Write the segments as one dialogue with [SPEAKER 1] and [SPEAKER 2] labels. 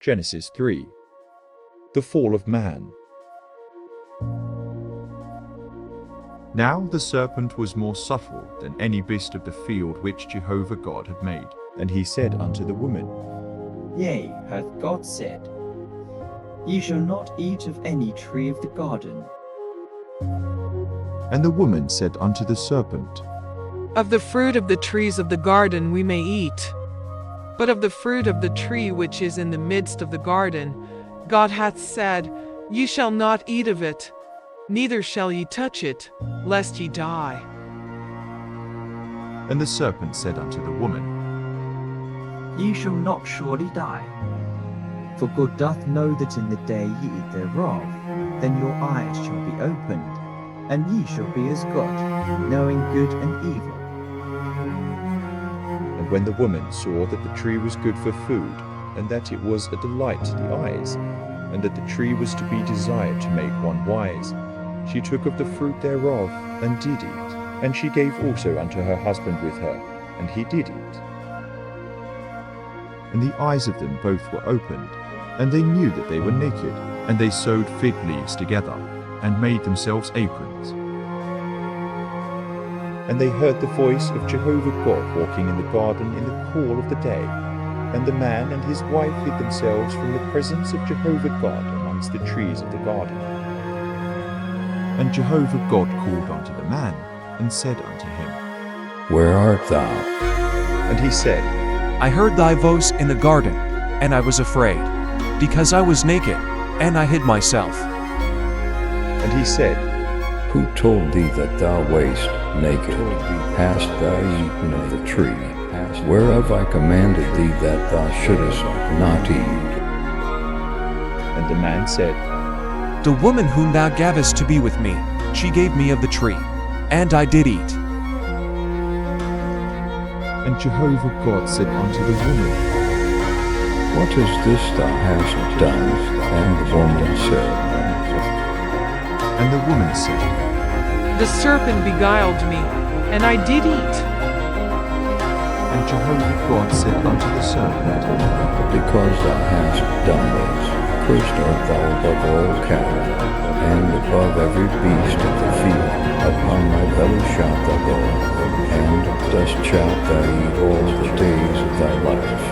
[SPEAKER 1] Genesis 3. The fall of man. Now the serpent was more subtle than any beast of the field which Jehovah God had made. And he said unto the woman,
[SPEAKER 2] Yea, hath God said, Ye shall not eat of any tree of the garden.
[SPEAKER 1] And the woman said unto the serpent,
[SPEAKER 3] Of the fruit of the trees of the garden we may eat. But of the fruit of the tree which is in the midst of the garden, God hath said, Ye shall not eat of it, neither shall ye touch it, lest ye die.
[SPEAKER 1] And the serpent said unto the woman,
[SPEAKER 2] Ye shall not surely die. For God doth know that in the day ye eat thereof, then your eyes shall be opened, and ye shall be as God, knowing good and evil.
[SPEAKER 1] And when the woman saw that the tree was good for food, and that it was a delight to the eyes, and that the tree was to be desired to make one wise, she took of the fruit thereof, and did eat. And she gave also unto her husband with her, and he did eat. And the eyes of them both were opened, and they knew that they were naked, and they sewed fig leaves together, and made themselves aprons. And they heard the voice of Jehovah God walking in the garden in the cool of the day. And the man and his wife hid themselves from the presence of Jehovah God amongst the trees of the garden. And Jehovah God called unto the man, and said unto him,
[SPEAKER 4] Where art thou?
[SPEAKER 1] And he said,
[SPEAKER 5] I heard thy voice in the garden, and I was afraid, because I was naked, and I hid myself.
[SPEAKER 1] And he said,
[SPEAKER 4] Who told thee that thou wast naked? Hast thou eaten of the tree, whereof I commanded thee that thou shouldest not eat?
[SPEAKER 1] And the man said,
[SPEAKER 5] The woman whom thou gavest to be with me, she gave me of the tree, and I did eat.
[SPEAKER 1] And Jehovah God said unto the woman,
[SPEAKER 4] What is this thou hast done? And the woman said,
[SPEAKER 1] And the woman said,
[SPEAKER 3] The serpent beguiled me, and I did eat.
[SPEAKER 1] And Jehovah God said unto the serpent,
[SPEAKER 4] Because thou hast done this, cursed art thou above all cattle, and above every beast of the field. Upon thy belly shalt thou go, and dust shalt thou eat all the days of thy life.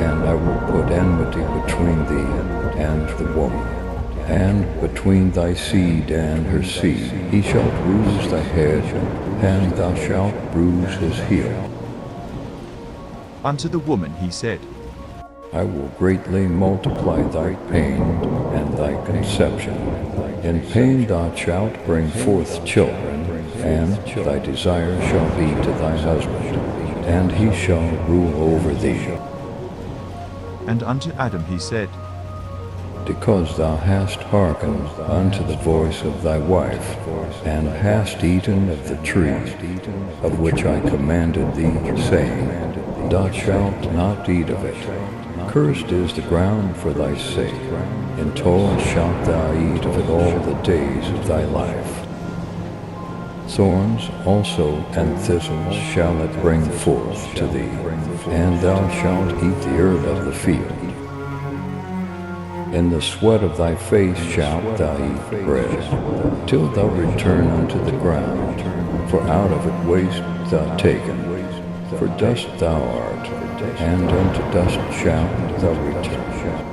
[SPEAKER 4] And I will put enmity between thee and the woman, and between thy seed and her seed. He shall bruise thy head, and thou shalt bruise his heel.
[SPEAKER 1] Unto the woman he said,
[SPEAKER 4] I will greatly multiply thy pain and thy conception. In pain thou shalt bring forth children, and thy desire shall be to thy husband, and he shall rule over thee.
[SPEAKER 1] And unto Adam he said,
[SPEAKER 4] Because thou hast hearkened unto the voice of thy wife, and hast eaten of the tree of which I commanded thee, saying, Thou shalt not eat of it. Cursed is the ground for thy sake. In toil shalt thou eat of it all the days of thy life. Thorns also and thistles shall it bring forth to thee, and thou shalt eat the herb of the field. In the sweat of thy face shalt thou eat bread, till thou return unto the ground, for out of it wast thou taken. For dust thou art, and unto dust shalt thou return.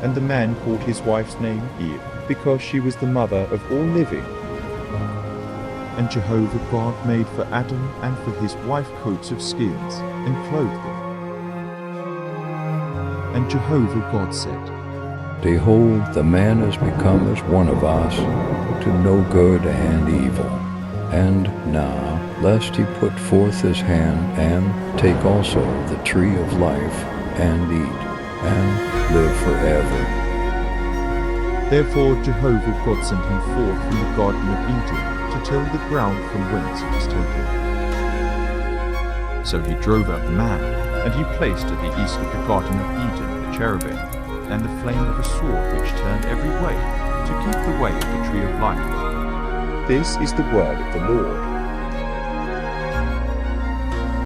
[SPEAKER 1] And the man called his wife's name Eve, because she was the mother of all living. And Jehovah God made for Adam and for his wife coats of skins, and clothed them. And Jehovah God said,
[SPEAKER 4] Behold, the man is become as one of us, to know good and evil. And now, lest he put forth his hand, and take also of the tree of life, and eat, and live forever.
[SPEAKER 1] Therefore Jehovah God sent him forth from the garden of Eden, to till the ground from whence he was taken. So he drove out the man, and he placed at the east of the garden of Eden the cherubim, and the flame of a sword which turned every way, to keep the way of the tree of life. This is the word of the Lord.